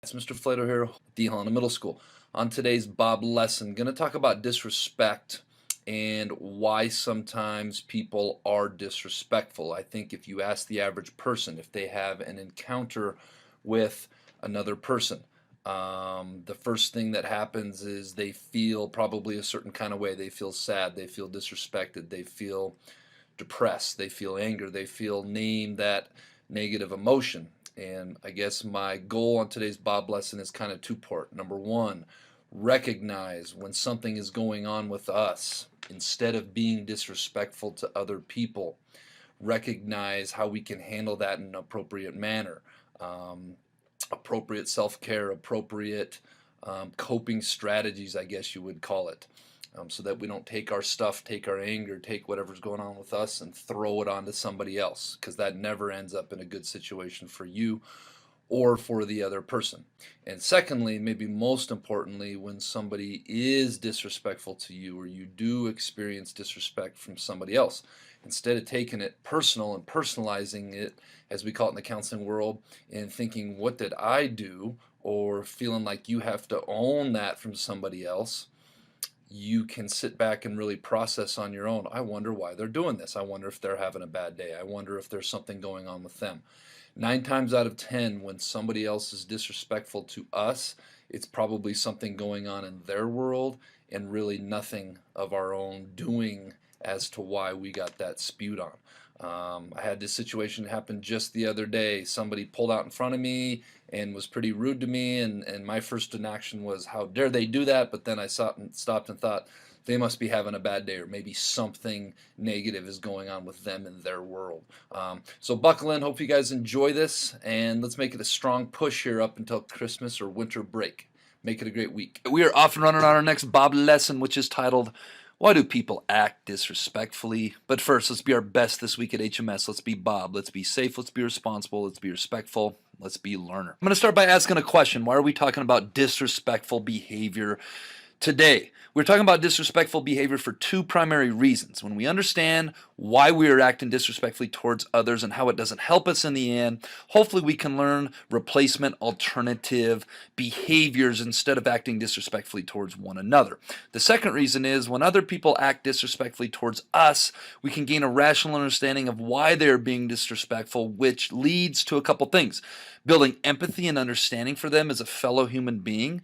It's Mr. Flato here, D. Helena Middle School. On today's Bob lesson, going to talk about disrespect and why sometimes people are disrespectful. I think if you ask the average person if they have an encounter with another person, the first thing that happens is they feel probably a certain kind of way. They feel sad, they feel disrespected, they feel depressed, they feel anger, they feel name that negative emotion. And I guess my goal on today's Bob lesson is kind of two-part. Number one, recognize when something is going on with us. Instead of being disrespectful to other people, recognize how we can handle that in an appropriate manner. Appropriate self-care, appropriate coping strategies, I guess you would call it. So that we don't take our stuff, take our anger, take whatever's going on with us and throw it onto somebody else, because that never ends up in a good situation for you or for the other person. And secondly, maybe most importantly, when somebody is disrespectful to you or you do experience disrespect from somebody else, instead of taking it personal and personalizing it, as we call it in the counseling world, and thinking, what did I do? Or feeling like you have to own that from somebody else, you can sit back and really process on your own. I wonder why they're doing this. I wonder if they're having a bad day. I wonder if there's something going on with them. 9 times out of 10, when somebody else is disrespectful to us, it's probably something going on in their world and really nothing of our own doing as to why we got that spewed on. I had this situation happen just the other day. Somebody pulled out in front of me and was pretty rude to me, and my first inaction was, how dare they do that? But then I stopped and thought, they must be having a bad day, or maybe something negative is going on with them in their world. So buckle in. Hope you guys enjoy this, and let's make it a strong push here up until Christmas or winter break. Make it a great week. We are off and running on our next Bob lesson, which is titled, Why Do People Act Disrespectfully? But first, let's be our best this week at HMS. Let's be Bob. Let's be safe. Let's be responsible. Let's be respectful. Let's be learner. I'm going to start by asking a question. Why are we talking about disrespectful behavior today? We're talking about disrespectful behavior for two primary reasons. When we understand why we are acting disrespectfully towards others and how it doesn't help us in the end, hopefully we can learn replacement alternative behaviors instead of acting disrespectfully towards one another. The second reason is when other people act disrespectfully towards us, we can gain a rational understanding of why they're being disrespectful, which leads to a couple things. Building empathy and understanding for them as a fellow human being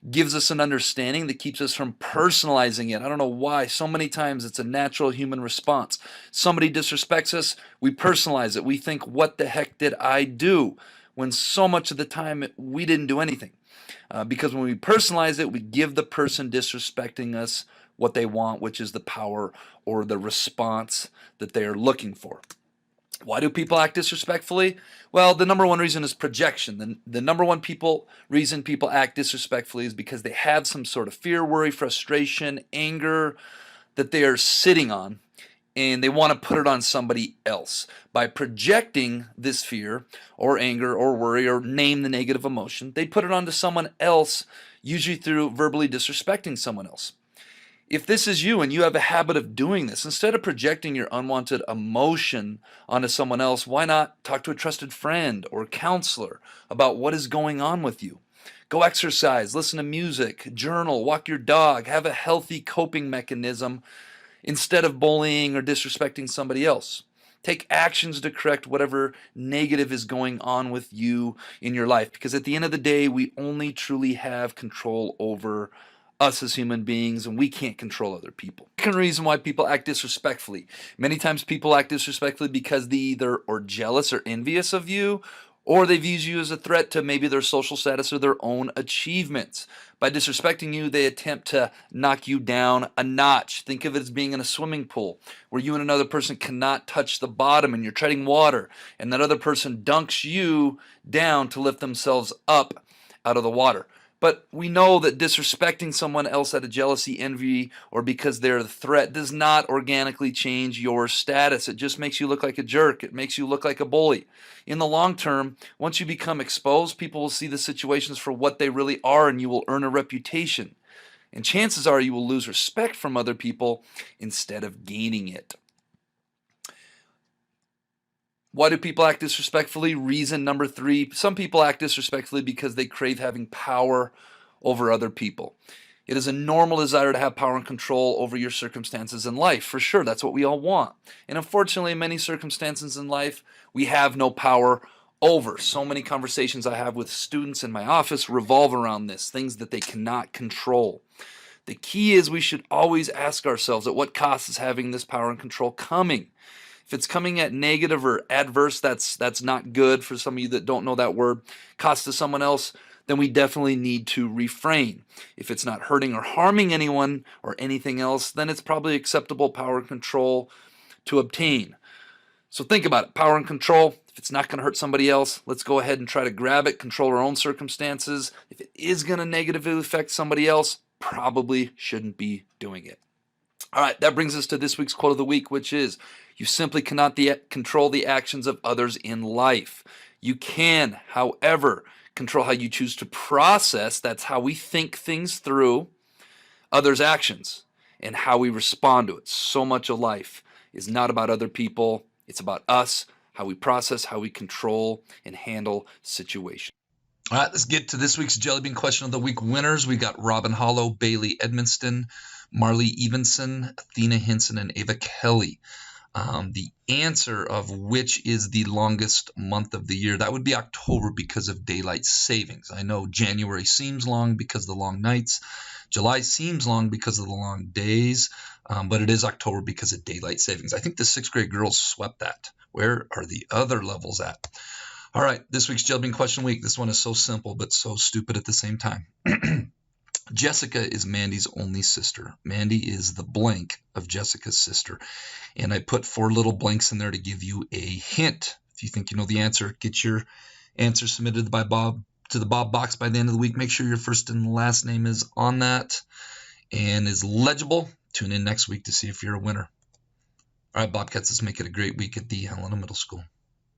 gives us an understanding that keeps us from personalizing it. I don't know why. So many times it's a natural human response. Somebody disrespects us, we personalize it. We think, what the heck did I do? When so much of the time we didn't do anything. Because when we personalize it, we give the person disrespecting us what they want, which is the power or the response that they are looking for. Why do people act disrespectfully? Well, the number one reason is projection. The number one reason people act disrespectfully is because they have some sort of fear, worry, frustration, anger that they are sitting on, and they want to put it on somebody else. By projecting this fear or anger or worry or name the negative emotion, they put it onto someone else, usually through verbally disrespecting someone else. If this is you and you have a habit of doing this, instead of projecting your unwanted emotion onto someone else, why not talk to a trusted friend or counselor about what is going on with you? Go exercise, listen to music, journal, walk your dog, have a healthy coping mechanism instead of bullying or disrespecting somebody else. Take actions to correct whatever negative is going on with you in your life, because at the end of the day, we only truly have control over us as human beings, and we can't control other people. Second reason why people act disrespectfully. Many times people act disrespectfully because they either are jealous or envious of you, or they view you as a threat to maybe their social status or their own achievements. By disrespecting you, they attempt to knock you down a notch. Think of it as being in a swimming pool where you and another person cannot touch the bottom and you're treading water, and that other person dunks you down to lift themselves up out of the water. But we know that disrespecting someone else out of jealousy, envy, or because they're a threat does not organically change your status. It just makes you look like a jerk. It makes you look like a bully. In the long term, once you become exposed, people will see the situations for what they really are, and you will earn a reputation. And chances are you will lose respect from other people instead of gaining it. Why do people act disrespectfully? Reason number 3, some people act disrespectfully because they crave having power over other people. It is a normal desire to have power and control over your circumstances in life. For sure, that's what we all want. And unfortunately, in many circumstances in life, we have no power over. So many conversations I have with students in my office revolve around this, things that they cannot control. The key is we should always ask ourselves, at what cost is having this power and control coming? If it's coming at negative or adverse, that's not good. For some of you that don't know that word, cost to someone else, then we definitely need to refrain. If it's not hurting or harming anyone or anything else, then it's probably acceptable power and control to obtain. So think about it, power and control. If it's not going to hurt somebody else, let's go ahead and try to grab it, control our own circumstances. If it is going to negatively affect somebody else, probably shouldn't be doing it. All right, that brings us to this week's quote of the week, which is, you simply cannot control the actions of others in life. You can, however, control how you choose to process, that's how we think things through, others' actions and how we respond to it. So much of life is not about other people, it's about us, how we process, how we control and handle situations. All right, let's get to this week's Jelly Bean Question of the Week winners. We got Robin Hollow, Bailey Edmonston, Marley Evenson, Athena Hinson, and Ava Kelly. The answer of which is the longest month of the year, that would be October because of daylight savings. I know January seems long because of the long nights. July seems long because of the long days, but it is October because of daylight savings. I think the 6th grade girls swept that. Where are the other levels at? All right, this week's Jelly Bean Question Week. This one is so simple but so stupid at the same time. Jessica is Mandy's only sister. Mandy is the blank of Jessica's sister. And I put 4 little blanks in there to give you a hint. If you think you know the answer, get your answer submitted by Bob to the Bob box by the end of the week. Make sure your first and last name is on that and is legible. Tune in next week to see if you're a winner. All right, Bobcats, let's make it a great week at the Helena Middle School.